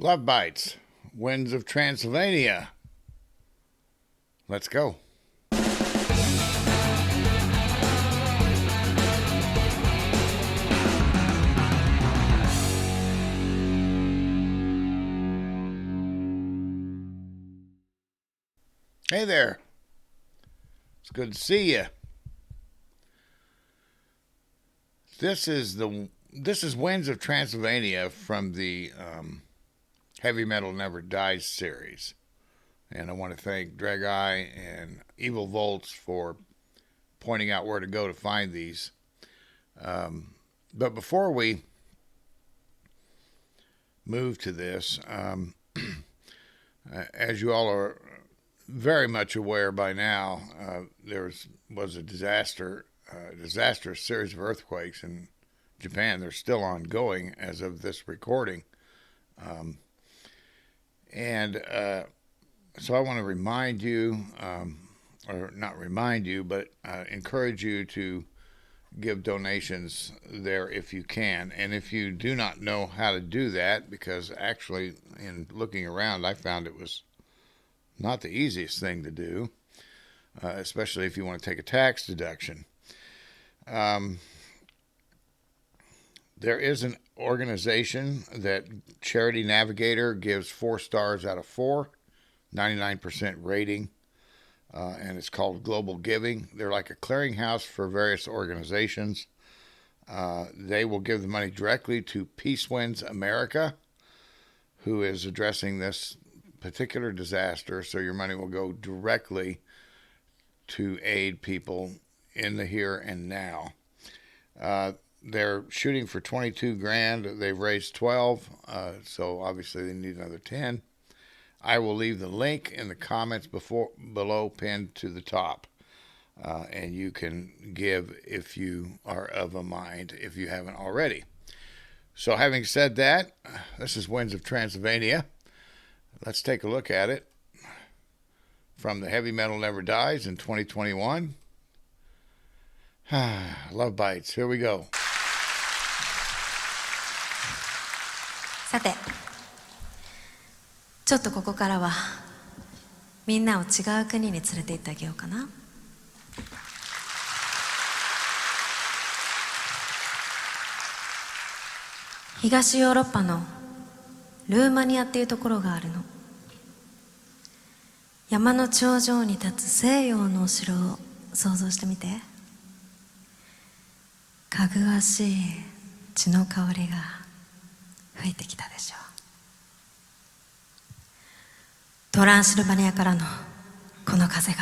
Lovebites, Winds of Transylvania. Let's go. Hey there. It's good to see you. This is Winds of Transylvania from the Heavy Metal Never Dies series. And I want to thank Drag-Eye and Evil Volts for pointing out where to go to find these. But before we move to this, as you all are very much aware by now, there was a disastrous series of earthquakes in Japan. They're still ongoing as of this recording. So I want to remind you, or not remind you, but encourage you to give donations there if you can. And if you do not know how to do that, because actually in looking around, I found it was not the easiest thing to do, especially if you want to take a tax deduction. There is an organization that Charity Navigator gives 4 stars out of 4, 99% rating, and it's called Global Giving. They're like a clearinghouse for various organizations. They will give the money directly to Peace Winds America, who is addressing this particular disaster, so your money will go directly to aid people in the here and now. They're shooting for 22 grand. They've raised 12, so obviously they need another 10. I will leave the link in the comments below, pinned to the top, and you can give if you are of a mind, if you haven't already. So having said that, this is Winds of Transylvania. Let's take a look at it from the Heavy Metal Never Dies in 2021. Lovebites, here we go. さて、ちょっとここからはみんなを違う国に連れて行ってあげようかな。東ヨーロッパのルーマニアっていうところがあるの。山の頂上に立つ西洋のお城を想像してみて。かぐわしい血の香りが吹いてきたでしょう。トランシルバニアからのこの風が。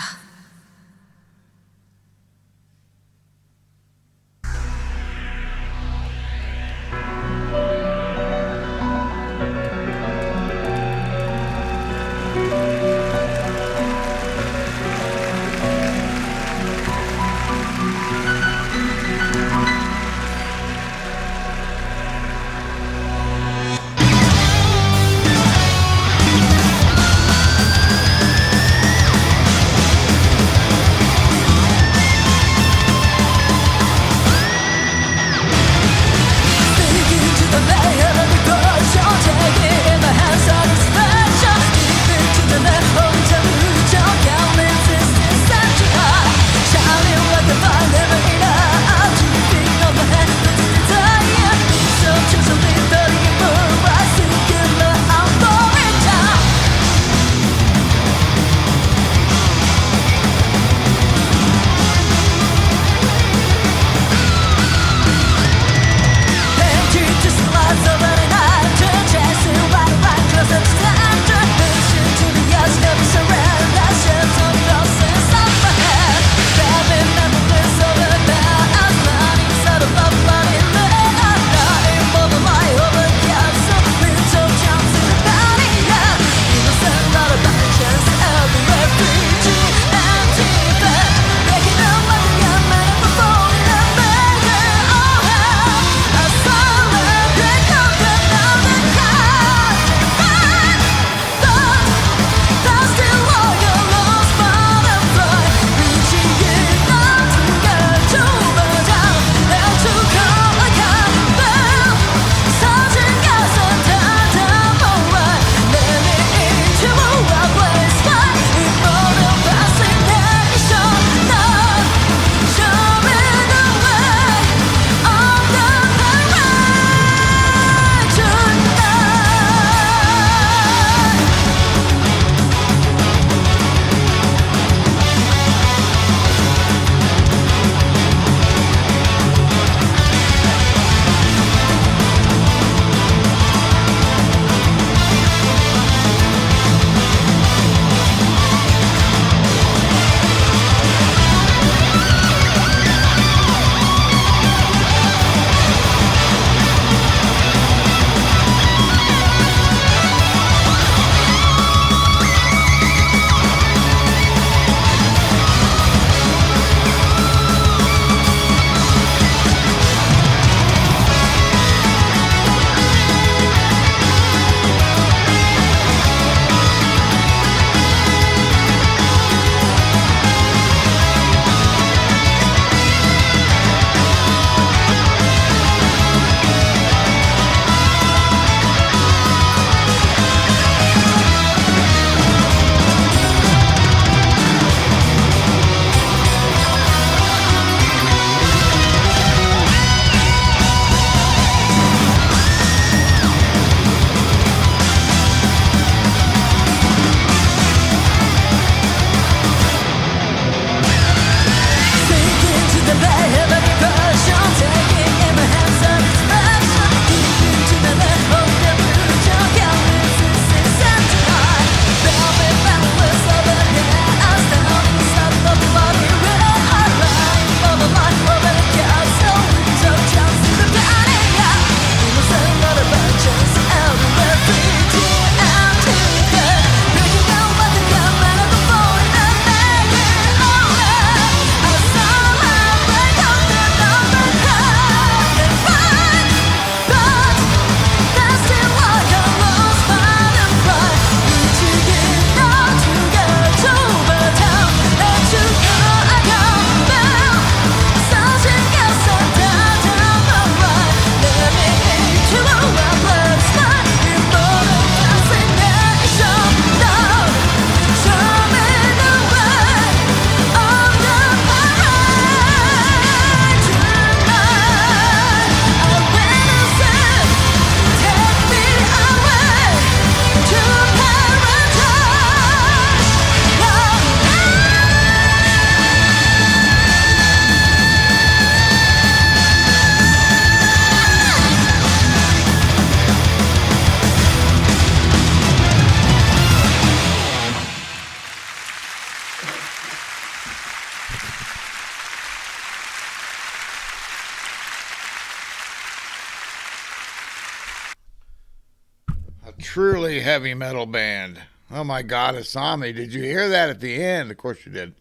truly heavy metal band. Oh my God, Asami, did you hear that at the end? Of course you did.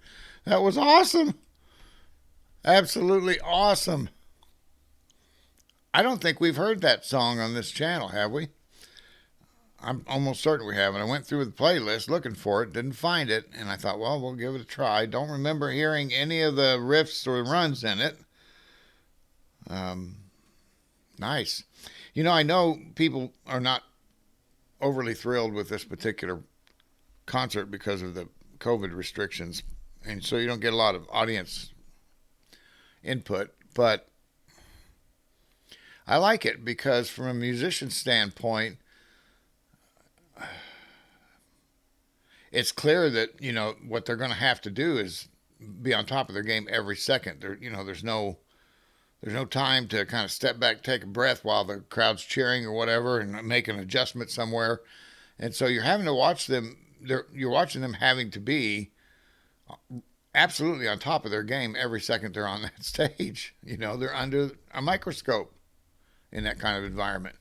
That was awesome. Absolutely awesome. I don't think we've heard that song on this channel, have we? I'm almost certain we haven't. I went through the playlist looking for it, didn't find it, and I thought, well, we'll give it a try. Don't remember hearing any of the riffs or runs in it. Um, nice. You know, I know people are not overly thrilled with this particular concert because of the COVID restrictions, and so you don't get a lot of audience input, but I like it because from a musician standpoint, it's clear that, you know, what they're going to have to do is be on top of their game every second. There's no time to kind of step back, take a breath while the crowd's cheering or whatever, and make an adjustment somewhere. And so you're having to watch them. You're watching them having to be absolutely on top of their game every second they're on that stage. You know, they're under a microscope in that kind of environment.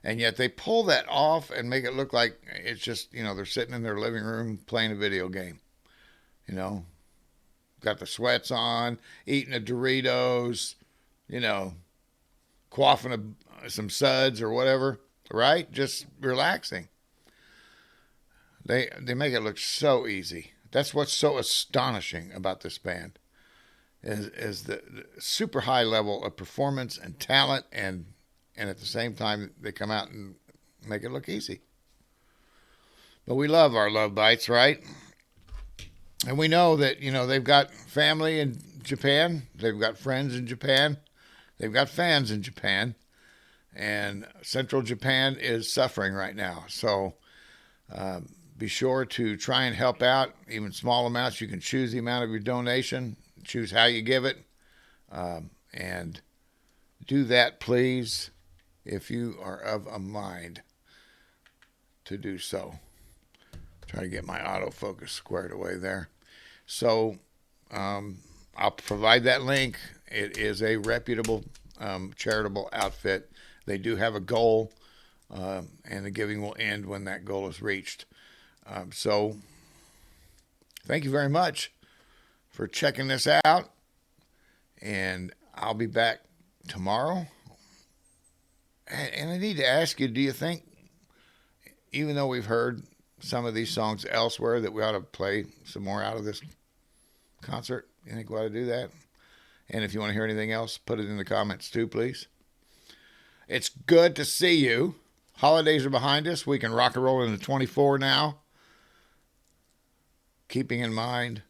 And yet they pull that off and make it look like it's just, you know, they're sitting in their living room playing a video game. You know, got the sweats on, eating a Doritos, you know, quaffing some suds or whatever, right? Just relaxing. They make it look so easy. That's what's so astonishing about this band is the super high level of performance and talent, and at the same time they come out and make it look easy. But we love our Lovebites, right? And we know that, you know, they've got family in Japan, they've got friends in Japan, they've got fans in Japan, and Central Japan is suffering right now. So be sure to try and help out, even small amounts. You can choose the amount of your donation, choose how you give it, and do that, please, if you are of a mind to do so. Try to get my autofocus squared away there. So I'll provide that link. It is a reputable charitable outfit. They do have a goal, and the giving will end when that goal is reached. So thank you very much for checking this out, and I'll be back tomorrow. And I need to ask you, do you think, even though we've heard some of these songs elsewhere, that we ought to play some more out of this concert? You think we ought to do that? And if you want to hear anything else, put it in the comments too, please. It's good to see you. Holidays are behind us. We can rock and roll into 24 now. Keeping in mind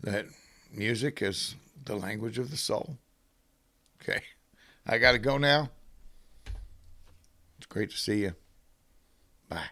that music is the language of the soul. Okay. I got to go now. It's great to see you. Bye.